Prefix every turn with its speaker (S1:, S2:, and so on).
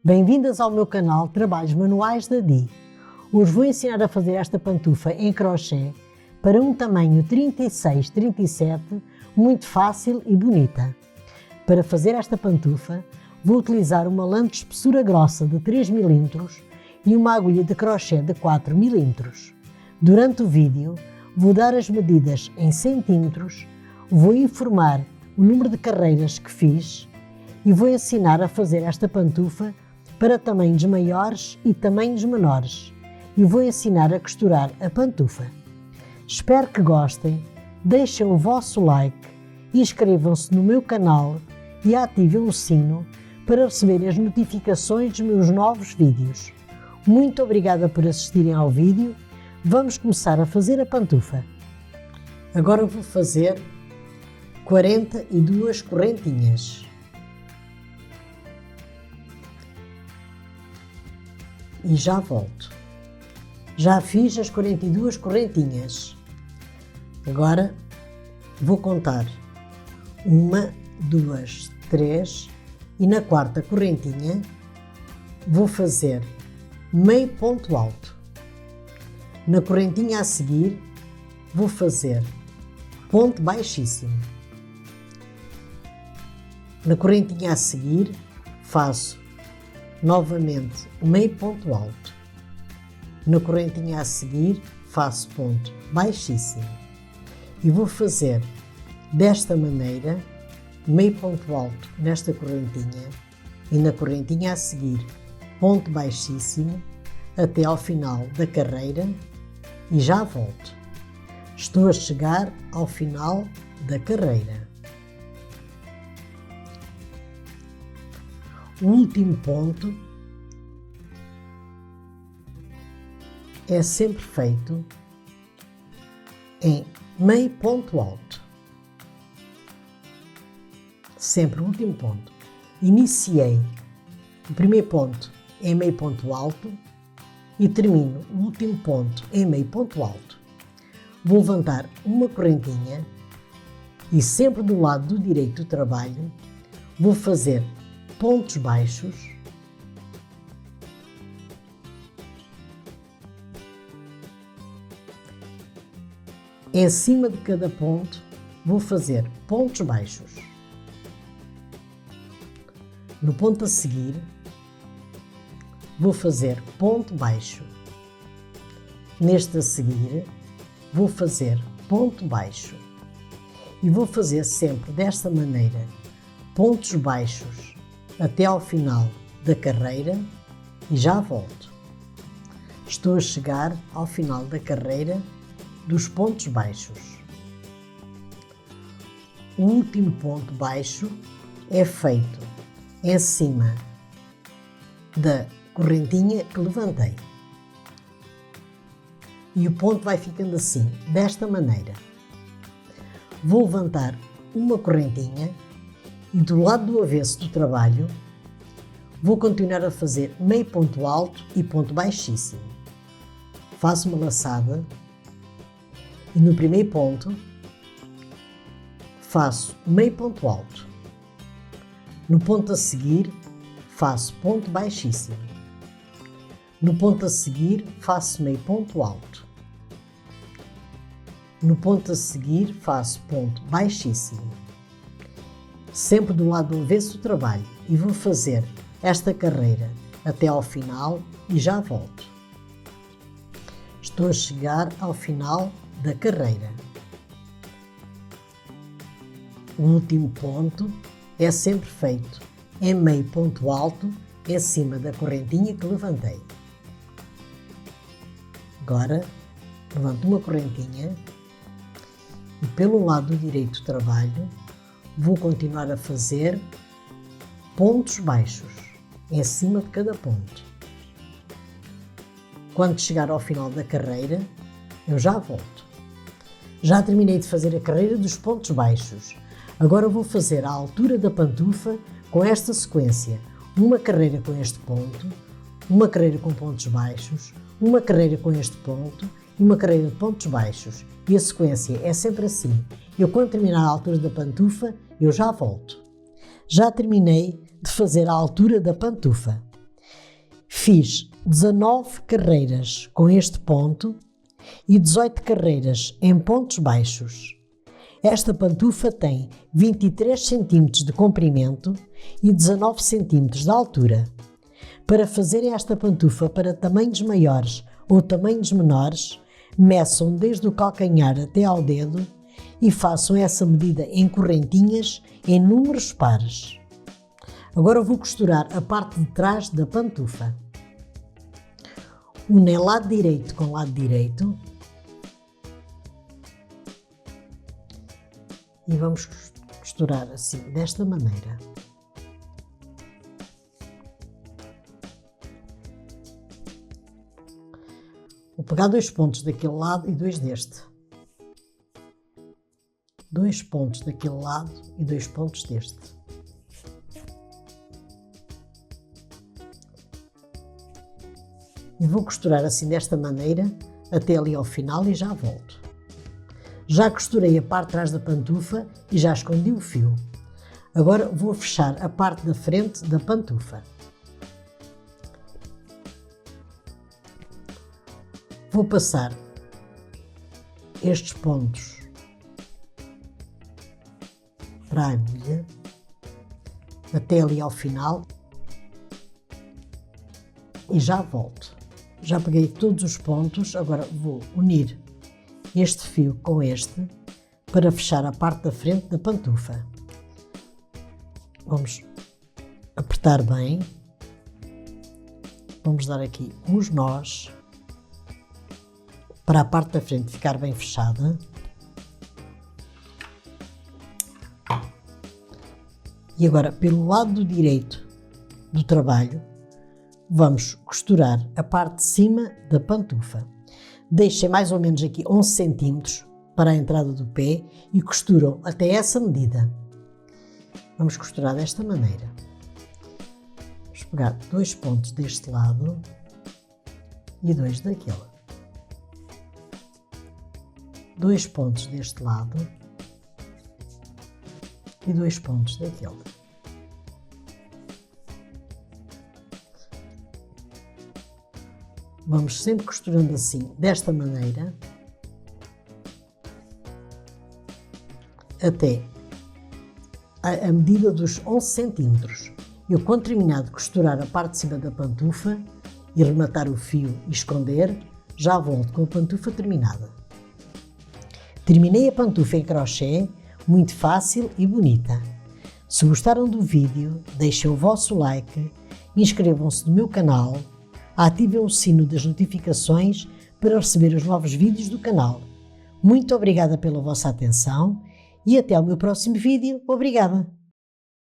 S1: Bem-vindas ao meu canal Trabalhos Manuais da Di. Hoje vou ensinar a fazer esta pantufa em crochê para um tamanho 36-37, muito fácil e bonita. Para fazer esta pantufa, vou utilizar uma lã de espessura grossa de 3 mm e uma agulha de crochê de 4 mm. Durante o vídeo, vou dar as medidas em centímetros, vou informar o número de carreiras que fiz e vou ensinar a fazer esta pantufa para tamanhos maiores e tamanhos menores e vou ensinar a costurar a pantufa. Espero que gostem, deixem o vosso like, inscrevam-se no meu canal e ativem o sino para receberem as notificações dos meus novos vídeos. Muito obrigada por assistirem ao vídeo. Vamos começar a fazer a pantufa. Agora vou fazer 42 correntinhas. E já volto. Já fiz as 42 correntinhas. Agora vou contar 1, 2, 3 e na quarta correntinha vou fazer meio ponto alto. Na correntinha a seguir vou fazer ponto baixíssimo. Na correntinha a seguir faço novamente meio ponto alto. Na correntinha a seguir faço ponto baixíssimo e vou fazer desta maneira meio ponto alto nesta correntinha e na correntinha a seguir ponto baixíssimo até ao final da carreira e já volto. Estou a chegar ao final da carreira. O último ponto é sempre feito em meio ponto alto. Sempre o último ponto. Iniciei o primeiro ponto em meio ponto alto e termino o último ponto em meio ponto alto. Vou levantar uma correntinha e sempre do lado do direito do trabalho vou fazer pontos baixos, em cima de cada ponto vou fazer pontos baixos. No ponto a seguir vou fazer ponto baixo. Neste a seguir vou fazer ponto baixo e vou fazer sempre desta maneira pontos baixos até ao final da carreira e já volto. Estou a chegar ao final da carreira dos pontos baixos. O último ponto baixo é feito em cima da correntinha que levantei. E o ponto vai ficando assim, desta maneira. Vou levantar uma correntinha e do lado do avesso do trabalho vou continuar a fazer meio ponto alto e ponto baixíssimo. Faço uma laçada e no primeiro ponto faço meio ponto alto. No ponto a seguir faço ponto baixíssimo. No ponto a seguir faço meio ponto alto. No ponto a seguir faço ponto baixíssimo. Sempre do lado do avesso do trabalho e vou fazer esta carreira até ao final e já volto. Estou a chegar ao final da carreira. O último ponto é sempre feito em meio ponto alto em cima da correntinha que levantei. Agora levanto uma correntinha e pelo lado direito do trabalho vou continuar a fazer pontos baixos em cima de cada ponto. Quando chegar ao final da carreira, eu já volto. Já terminei de fazer a carreira dos pontos baixos. Agora vou fazer a altura da pantufa com esta sequência. Uma carreira com este ponto, uma carreira com pontos baixos, uma carreira com este ponto e uma carreira de pontos baixos. E a sequência é sempre assim. Eu, quando terminar a altura da pantufa, eu já volto. Já terminei de fazer a altura da pantufa. Fiz 19 carreiras com este ponto e 18 carreiras em pontos baixos. Esta pantufa tem 23 cm de comprimento e 19 cm de altura. Para fazerem esta pantufa para tamanhos maiores ou tamanhos menores, meçam desde o calcanhar até ao dedo e façam essa medida em correntinhas em números pares. Agora vou costurar a parte de trás da pantufa. Unem lado direito com lado direito e vamos costurar assim, desta maneira. Vou pegar 2 pontos daquele lado e 2 deste. 2 pontos daquele lado e 2 pontos deste. E vou costurar assim desta maneira até ali ao final e já volto. Já costurei a parte de trás da pantufa e já escondi o fio. Agora vou fechar a parte da frente da pantufa. Vou passar estes pontos para a agulha até ali ao final e já volto. Já peguei todos os pontos, agora vou unir este fio com este para fechar a parte da frente da pantufa. Vamos apertar bem, vamos dar aqui uns nós para a parte da frente ficar bem fechada. E agora, pelo lado direito do trabalho, vamos costurar a parte de cima da pantufa. Deixem mais ou menos aqui 11 cm para a entrada do pé e costuram até essa medida. Vamos costurar desta maneira. Vamos pegar 2 pontos deste lado e 2 daquele. 2 pontos deste lado e 2 pontos daquele. Vamos sempre costurando assim, desta maneira, até a medida dos 11 cm. Eu, quando terminar de costurar a parte de cima da pantufa e rematar o fio e esconder, já volto com a pantufa terminada. Terminei a pantufa em crochê, muito fácil e bonita. Se gostaram do vídeo, deixem o vosso like, inscrevam-se no meu canal, ativem o sino das notificações para receber os novos vídeos do canal. Muito obrigada pela vossa atenção e até ao meu próximo vídeo. Obrigada!